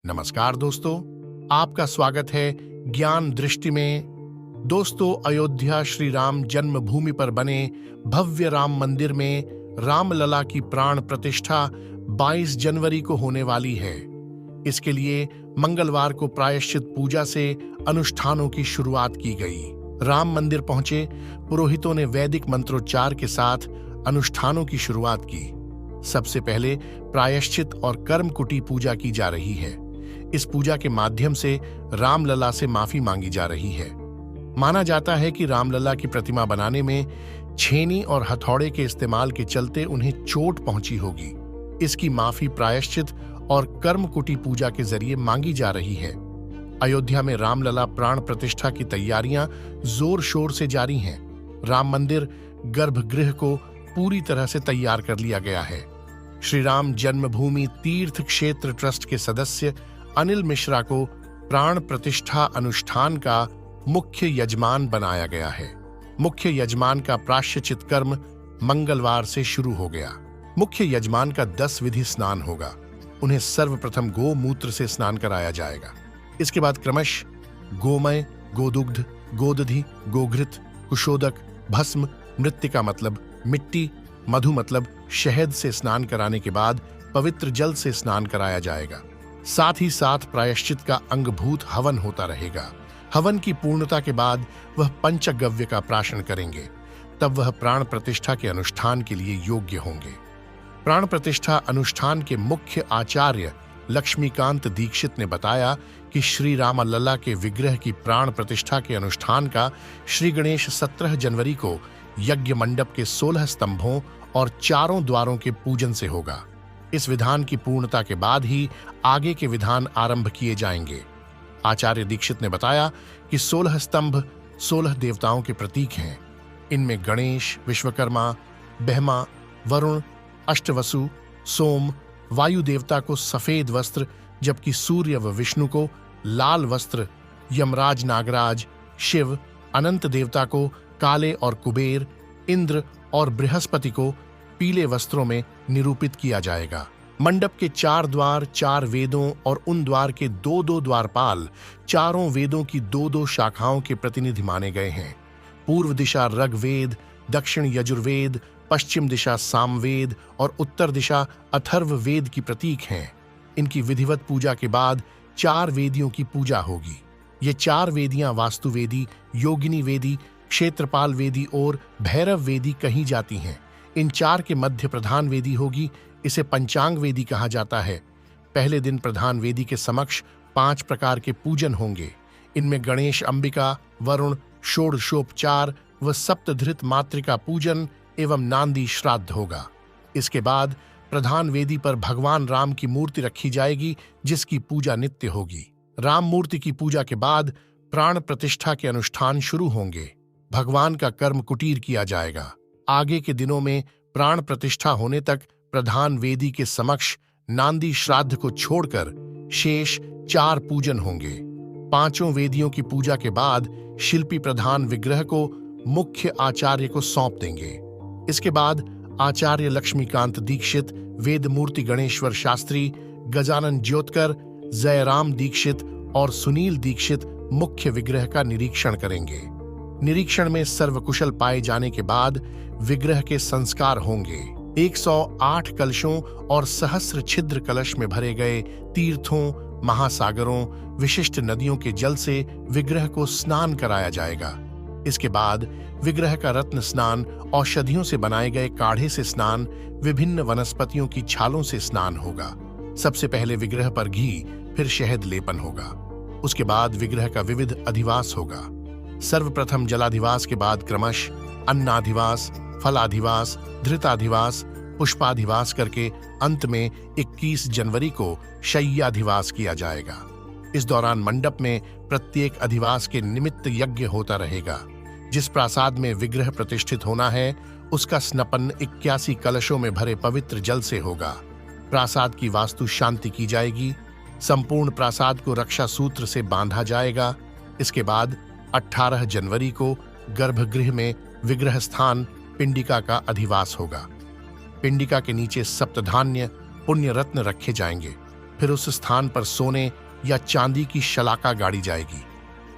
नमस्कार दोस्तों, आपका स्वागत है ज्ञान दृष्टि में। दोस्तों, अयोध्या श्री राम जन्मभूमि पर बने भव्य राम मंदिर में रामलला की प्राण प्रतिष्ठा 22 जनवरी को होने वाली है। इसके लिए मंगलवार को प्रायश्चित पूजा से अनुष्ठानों की शुरुआत की गई। राम मंदिर पहुंचे पुरोहितों ने वैदिक मंत्रोच्चार के साथ अनुष्ठानों की शुरुआत की। सबसे पहले प्रायश्चित और कर्मकुटी पूजा की जा रही है। इस पूजा के माध्यम से रामलला से माफी मांगी जा रही है। माना जाता है कि रामलला की प्रतिमा बनाने में छेनी और हथौड़े के इस्तेमाल के चलते उन्हें चोट पहुंची होगी। इसकी माफी प्रायश्चित और कर्मकुटी पूजा के जरिए मांगी जा रही है। अयोध्या में रामलला प्राण प्रतिष्ठा की तैयारियां जोर शोर से जारी हैं। राम मंदिर गर्भगृह को पूरी तरह से तैयार कर लिया गया है। श्री राम जन्मभूमि तीर्थ क्षेत्र ट्रस्ट के सदस्य अनिल मिश्रा को प्राण प्रतिष्ठा अनुष्ठान का मुख्य यजमान बनाया गया है। मुख्य यजमान का प्रायश्चित कर्म मंगलवार से शुरू हो गया। मुख्य यजमान का 10 विधि स्नान होगा। उन्हें सर्वप्रथम गोमूत्र से स्नान कराया जाएगा। इसके बाद क्रमशः गोमय, गोदुग्ध, गोदधि, गोघृत, कुशोदक, भस्म, मृत्तिका मतलब मिट्टी, मधु मतलब शहद से स्नान कराने के बाद पवित्र जल से स्नान कराया जाएगा। साथ ही साथ प्रायश्चित का अंगभूत हवन होता रहेगा। हवन की पूर्णता के बाद वह पंचगव्य का प्राशन करेंगे। तब वह प्राण प्रतिष्ठा के अनुष्ठान के लिए योग्य होंगे। प्राण प्रतिष्ठा अनुष्ठान के मुख्य आचार्य लक्ष्मीकांत दीक्षित ने बताया कि श्री रामलला के विग्रह की प्राण प्रतिष्ठा के अनुष्ठान का श्री गणेश 17 जनवरी को यज्ञ मंडप के 16 स्तंभों और चारों द्वारों के पूजन से होगा। इस विधान की पूर्णता के बाद ही आगे के विधान आरंभ किए जाएंगे। आचार्य दीक्षित ने बताया कि 16 स्तंभ 16 देवताओं के प्रतीक हैं। इनमें गणेश, विश्वकर्मा, ब्रह्मा, वरुण, अष्टवसु, सोम, वायु देवता को सफेद वस्त्र, जबकि सूर्य व विष्णु को लाल वस्त्र, यमराज, नागराज, शिव, अनंत देवता को काले और कुबेर, इंद्र और बृहस्पति को पीले वस्त्रों में निरूपित किया जाएगा। मंडप के 4 द्वार 4 वेदों और उन द्वार के 2-2 द्वारपाल चारों वेदों की 2-2 शाखाओं के प्रतिनिधि माने गए हैं। पूर्व दिशा ऋग्वेद, दक्षिण यजुर्वेद, पश्चिम दिशा सामवेद और उत्तर दिशा अथर्ववेद की प्रतीक हैं। इनकी विधिवत पूजा के बाद 4 वेदियों की पूजा होगी। ये 4 वेदियां वास्तुवेदी, योगिनी वेदी, क्षेत्रपाल वेदी और भैरव वेदी कही जाती हैं। इन 4 के मध्य प्रधान वेदी होगी। इसे पंचांग वेदी कहा जाता है। पहले दिन प्रधान वेदी के समक्ष 5 प्रकार के पूजन होंगे। इनमें गणेश, अंबिका, वरुण, षोडशोपचार व सप्तधृत मातृका पूजन एवं नांदी श्राद्ध होगा। इसके बाद प्रधान वेदी पर भगवान राम की मूर्ति रखी जाएगी, जिसकी पूजा नित्य होगी। राम मूर्ति की पूजा के बाद प्राण प्रतिष्ठा के अनुष्ठान शुरू होंगे। भगवान का कर्म कुटीर किया जाएगा। आगे के दिनों में प्राण प्रतिष्ठा होने तक प्रधान वेदी के समक्ष नांदी श्राद्ध को छोड़कर शेष 4 पूजन होंगे। 5 वेदियों की पूजा के बाद शिल्पी प्रधान विग्रह को मुख्य आचार्य को सौंप देंगे। इसके बाद आचार्य लक्ष्मीकांत दीक्षित, वेदमूर्ति गणेश्वर शास्त्री, गजानन ज्योतकर, जयराम दीक्षित और सुनील दीक्षित मुख्य विग्रह का निरीक्षण करेंगे। निरीक्षण में सर्वकुशल पाए जाने के बाद विग्रह के संस्कार होंगे। 108 कलशों और सहस्र छिद्र कलश में भरे गए तीर्थों, महासागरों, विशिष्ट नदियों के जल से विग्रह को स्नान कराया जाएगा। इसके बाद विग्रह का रत्न स्नान, औषधियों से बनाए गए काढ़े से स्नान, विभिन्न वनस्पतियों की छालों से स्नान होगा। सबसे पहले विग्रह पर घी, फिर शहद लेपन होगा। उसके बाद विग्रह का विविध अधिवास होगा। सर्वप्रथम जलाधिवास के बाद क्रमशः अन्नाधिवास, फलाधिवास, धृताधिवास, पुष्पाधिवास करके अंत में 21 जनवरी को शय्याधिवास किया जाएगा। इस दौरान मंडप में प्रत्येक अधिवास के निमित्त यज्ञ होता रहेगा। जिस प्रासाद में विग्रह प्रतिष्ठित होना है, उसका स्नपन 81 कलशों में भरे पवित्र जल से होगा। प्रासाद की वास्तु शांति की जाएगी। संपूर्ण प्रासाद को रक्षा सूत्र से बांधा जाएगा। इसके बाद 18 जनवरी को गर्भगृह में विग्रह स्थान पिंडिका का अधिवास होगा। पिंडिका के नीचे सप्तधान्य पुण्य रत्न रखे जाएंगे। फिर उस स्थान पर सोने या चांदी की शलाका गाड़ी जाएगी।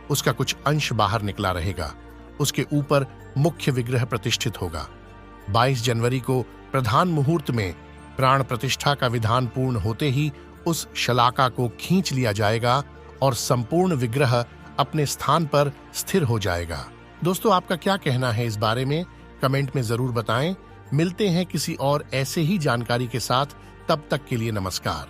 उसका कुछ अंश बाहर निकला रहेगा। उसके ऊपर मुख्य विग्रह प्रतिष्ठित होगा। 22 जनवरी को प्रधान मुहूर्त में प्राण प्रतिष्ठा का विधान पूर्ण होते ही उस शलाका को खींच लिया जाएगा और संपूर्ण विग्रह अपने स्थान पर स्थिर हो जाएगा। दोस्तों, आपका क्या कहना है इस बारे में? कमेंट में जरूर बताएं। मिलते हैं किसी और ऐसे ही जानकारी के साथ। तब तक के लिए नमस्कार।